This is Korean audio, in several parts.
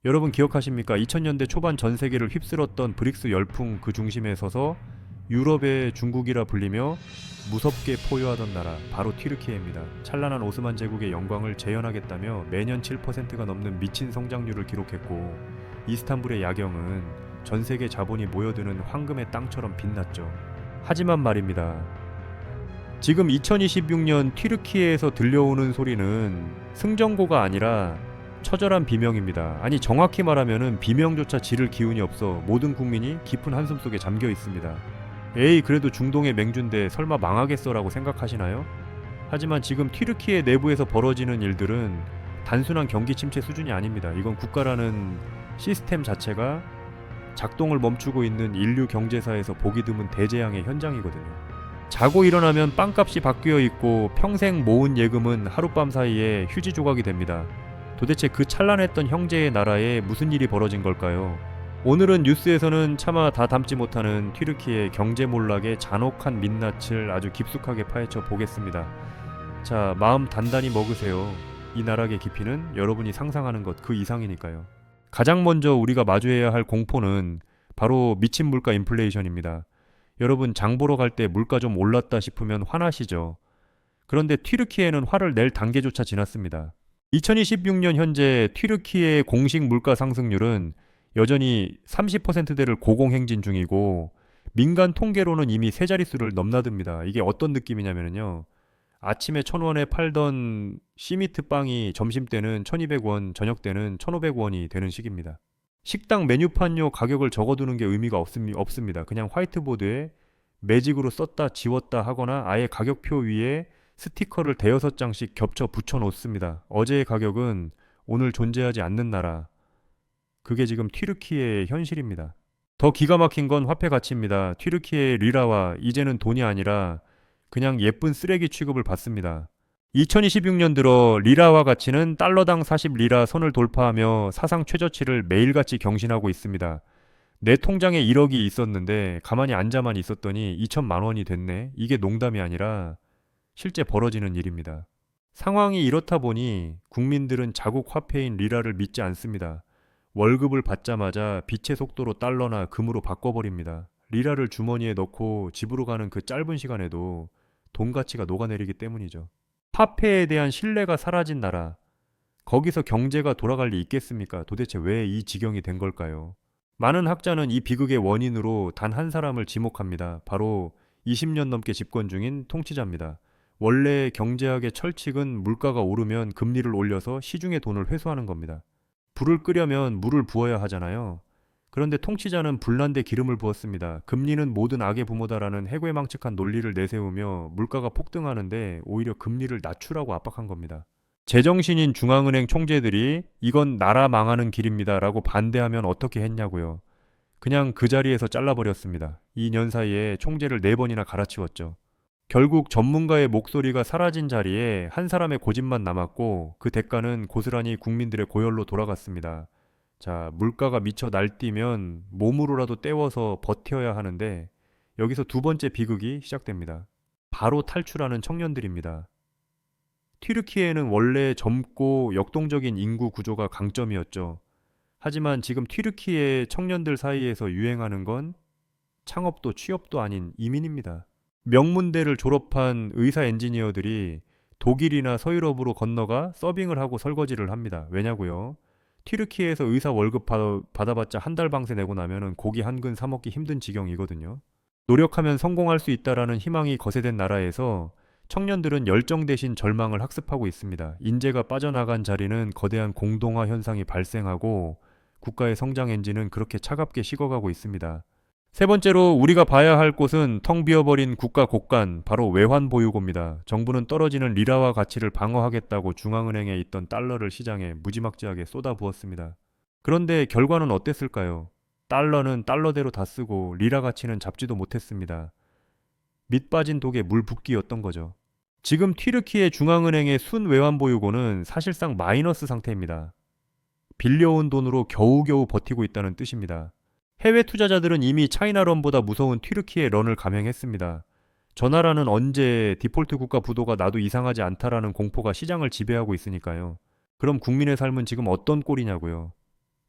여러분 기억하십니까? 2000년대 초반 전 세계를 휩쓸었던 브릭스 열풍 그 중심에 서서 유럽의 중국이라 불리며 무섭게 포효하던 나라 바로 튀르키예입니다. 찬란한 오스만 제국의 영광을 재현하겠다며 매년 7%가 넘는 미친 성장률을 기록했고 이스탄불의 야경은 전 세계 자본이 모여드는 황금의 땅처럼 빛났죠. 하지만 말입니다. 지금 2026년 튀르키예에서 들려오는 소리는 승전고가 아니라 처절한 비명입니다. 아니 정확히 말하면은 비명조차 지를 기운이 없어 모든 국민이 깊은 한숨 속에 잠겨 있습니다. 에이 그래도 중동의 맹주인데 설마 망하겠어라고 생각하시나요? 하지만 지금 튀르키예 내부에서 벌어지는 일들은 단순한 경기 침체 수준이 아닙니다. 이건 국가라는 시스템 자체가 작동을 멈추고 있는 인류 경제사에서 보기 드문 대재앙의 현장이거든요. 자고 일어나면 빵값이 바뀌어 있고 평생 모은 예금은 하룻밤 사이에 휴지 조각이 됩니다. 도대체 그 찬란했던 형제의 나라에 무슨 일이 벌어진 걸까요? 오늘은 뉴스에서는 차마 다 담지 못하는 튀르키예 경제 몰락의 잔혹한 민낯을 아주 깊숙하게 파헤쳐 보겠습니다. 자, 마음 단단히 먹으세요. 이 나락의 깊이는 여러분이 상상하는 것 그 이상이니까요. 가장 먼저 우리가 마주해야 할 공포는 바로 미친 물가 인플레이션입니다. 여러분 장 보러 갈 때 물가 좀 올랐다 싶으면 화나시죠? 그런데 튀르키예는 화를 낼 단계조차 지났습니다. 2026년 현재 튀르키예의 공식 물가 상승률은 여전히 30%대를 고공행진 중이고 민간 통계로는 이미 세 자릿수를 넘나듭니다. 이게 어떤 느낌이냐면요. 아침에 1,000원에 팔던 시미트 빵이 점심때는 1,200원, 저녁때는 1,500원이 되는 시기입니다. 식당 메뉴판료 가격을 적어두는 게 의미가 없습니다. 그냥 화이트보드에 매직으로 썼다 지웠다 하거나 아예 가격표 위에 스티커를 대여섯 장씩 겹쳐 붙여 놓습니다. 어제의 가격은 오늘 존재하지 않는 나라. 그게 지금 튀르키예의 현실입니다. 더 기가 막힌 건 화폐 가치입니다. 튀르키예의 리라와 이제는 돈이 아니라 그냥 예쁜 쓰레기 취급을 받습니다. 2026년 들어 리라화 가치는 달러당 40리라 선을 돌파하며 사상 최저치를 매일같이 경신하고 있습니다. 내 통장에 1억이 있었는데 가만히 앉아만 있었더니 2천만 원이 됐네. 이게 농담이 아니라 실제 벌어지는 일입니다. 상황이 이렇다 보니 국민들은 자국 화폐인 리라를 믿지 않습니다. 월급을 받자마자 빛의 속도로 달러나 금으로 바꿔버립니다. 리라를 주머니에 넣고 집으로 가는 그 짧은 시간에도 돈 가치가 녹아내리기 때문이죠. 화폐에 대한 신뢰가 사라진 나라, 거기서 경제가 돌아갈 리 있겠습니까? 도대체 왜 이 지경이 된 걸까요? 많은 학자는 이 비극의 원인으로 단 한 사람을 지목합니다. 바로 20년 넘게 집권 중인 통치자입니다. 원래 경제학의 철칙은 물가가 오르면 금리를 올려서 시중의 돈을 회수하는 겁니다. 불을 끄려면 물을 부어야 하잖아요. 그런데 통치자는 불난데 기름을 부었습니다. 금리는 모든 악의 부모다라는 해괴망측한 논리를 내세우며 물가가 폭등하는데 오히려 금리를 낮추라고 압박한 겁니다. 제정신인 중앙은행 총재들이 이건 나라 망하는 길입니다 라고 반대하면 어떻게 했냐고요. 그냥 그 자리에서 잘라버렸습니다. 2년 사이에 총재를 4번이나 갈아치웠죠. 결국 전문가의 목소리가 사라진 자리에 한 사람의 고집만 남았고 그 대가는 고스란히 국민들의 고열로 돌아갔습니다. 자, 물가가 미쳐 날뛰면 몸으로라도 때워서 버텨야 하는데 여기서 두 번째 비극이 시작됩니다. 바로 탈출하는 청년들입니다. 튀르키예는 원래 젊고 역동적인 인구 구조가 강점이었죠. 하지만 지금 튀르키예 청년들 사이에서 유행하는 건 창업도 취업도 아닌 이민입니다. 명문대를 졸업한 의사 엔지니어들이 독일이나 서유럽으로 건너가 서빙을 하고 설거지를 합니다. 왜냐고요? 튀르키예에서 의사 월급 받아봤자 한 달 방세 내고 나면은 고기 한 근 사 먹기 힘든 지경이거든요. 노력하면 성공할 수 있다라는 희망이 거세된 나라에서 청년들은 열정 대신 절망을 학습하고 있습니다. 인재가 빠져나간 자리는 거대한 공동화 현상이 발생하고 국가의 성장 엔진은 그렇게 차갑게 식어가고 있습니다. 세 번째로 우리가 봐야 할 곳은 텅 비어버린 국가 곳간, 바로 외환보유고입니다. 정부는 떨어지는 리라화 가치를 방어하겠다고 중앙은행에 있던 달러를 시장에 무지막지하게 쏟아부었습니다. 그런데 결과는 어땠을까요? 달러는 달러대로 다 쓰고 리라 가치는 잡지도 못했습니다. 밑 빠진 독에 물 붓기였던 거죠. 지금 튀르키예 중앙은행의 순 외환보유고는 사실상 마이너스 상태입니다. 빌려온 돈으로 겨우겨우 버티고 있다는 뜻입니다. 해외 투자자들은 이미 차이나런보다 무서운 튀르키예 런을 감행했습니다. 저 나라는 언제 디폴트 국가 부도가 나도 이상하지 않다라는 공포가 시장을 지배하고 있으니까요. 그럼 국민의 삶은 지금 어떤 꼴이냐고요.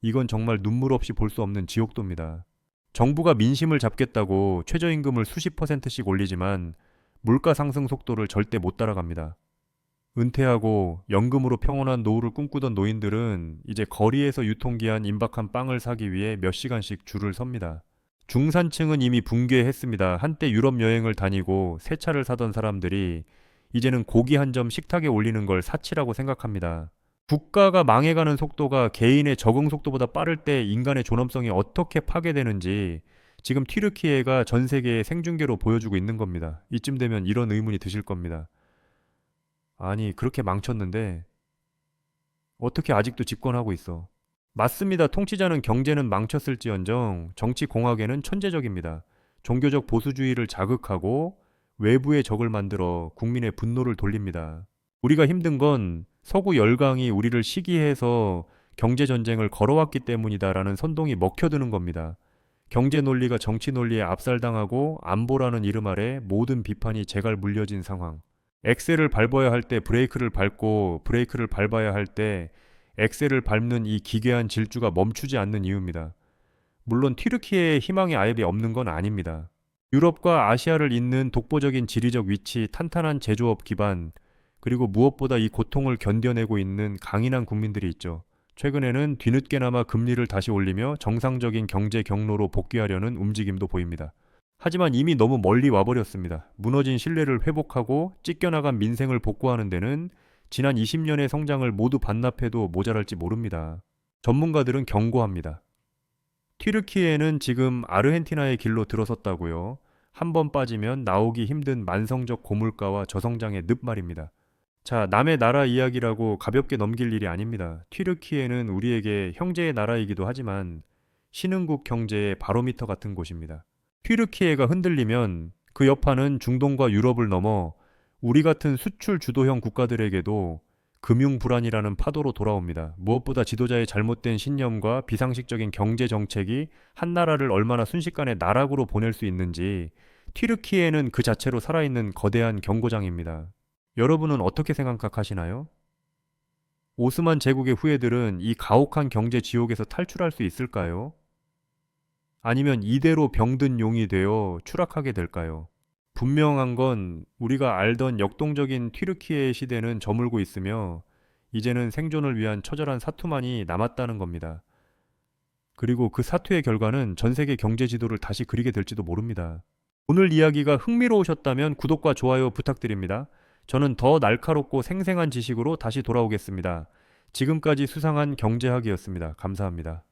이건 정말 눈물 없이 볼 수 없는 지옥도입니다. 정부가 민심을 잡겠다고 최저임금을 수십 %씩 올리지만 물가 상승 속도를 절대 못 따라갑니다. 은퇴하고 연금으로 평온한 노후를 꿈꾸던 노인들은 이제 거리에서 유통기한 임박한 빵을 사기 위해 몇 시간씩 줄을 섭니다. 중산층은 이미 붕괴했습니다. 한때 유럽 여행을 다니고 새 차를 사던 사람들이 이제는 고기 한 점 식탁에 올리는 걸 사치라고 생각합니다. 국가가 망해가는 속도가 개인의 적응 속도보다 빠를 때 인간의 존엄성이 어떻게 파괴되는지 지금 튀르키예가 전 세계에 생중계로 보여주고 있는 겁니다. 이쯤 되면 이런 의문이 드실 겁니다. 아니, 그렇게 망쳤는데 어떻게 아직도 집권하고 있어? 맞습니다. 통치자는 경제는 망쳤을지언정 정치 공학에는 천재적입니다. 종교적 보수주의를 자극하고 외부의 적을 만들어 국민의 분노를 돌립니다. 우리가 힘든 건 서구 열강이 우리를 시기해서 경제 전쟁을 걸어왔기 때문이다라는 선동이 먹혀드는 겁니다. 경제 논리가 정치 논리에 압살당하고 안보라는 이름 아래 모든 비판이 제갈 물려진 상황. 엑셀을 밟아야 할 때 브레이크를 밟고 브레이크를 밟아야 할 때 엑셀을 밟는 이 기괴한 질주가 멈추지 않는 이유입니다. 물론 튀르키예의 희망의 아예 없는 건 아닙니다. 유럽과 아시아를 잇는 독보적인 지리적 위치, 탄탄한 제조업 기반, 그리고 무엇보다 이 고통을 견뎌내고 있는 강인한 국민들이 있죠. 최근에는 뒤늦게나마 금리를 다시 올리며 정상적인 경제 경로로 복귀하려는 움직임도 보입니다. 하지만 이미 너무 멀리 와버렸습니다. 무너진 신뢰를 회복하고 찢겨나간 민생을 복구하는 데는 지난 20년의 성장을 모두 반납해도 모자랄지 모릅니다. 전문가들은 경고합니다. 튀르키예는 지금 아르헨티나의 길로 들어섰다고요. 한 번 빠지면 나오기 힘든 만성적 고물가와 저성장의 늪 말입니다. 자, 남의 나라 이야기라고 가볍게 넘길 일이 아닙니다. 튀르키예는 우리에게 형제의 나라이기도 하지만 신흥국 경제의 바로미터 같은 곳입니다. 튀르키예가 흔들리면 그 여파는 중동과 유럽을 넘어 우리 같은 수출 주도형 국가들에게도 금융 불안이라는 파도로 돌아옵니다. 무엇보다 지도자의 잘못된 신념과 비상식적인 경제 정책이 한 나라를 얼마나 순식간에 나락으로 보낼 수 있는지 튀르키예는 그 자체로 살아있는 거대한 경고장입니다. 여러분은 어떻게 생각하시나요? 오스만 제국의 후예들은 이 가혹한 경제 지옥에서 탈출할 수 있을까요? 아니면 이대로 병든 용이 되어 추락하게 될까요? 분명한 건 우리가 알던 역동적인 튀르키예의 시대는 저물고 있으며 이제는 생존을 위한 처절한 사투만이 남았다는 겁니다. 그리고 그 사투의 결과는 전 세계 경제 지도를 다시 그리게 될지도 모릅니다. 오늘 이야기가 흥미로우셨다면 구독과 좋아요 부탁드립니다. 저는 더 날카롭고 생생한 지식으로 다시 돌아오겠습니다. 지금까지 수상한 경제학이었습니다. 감사합니다.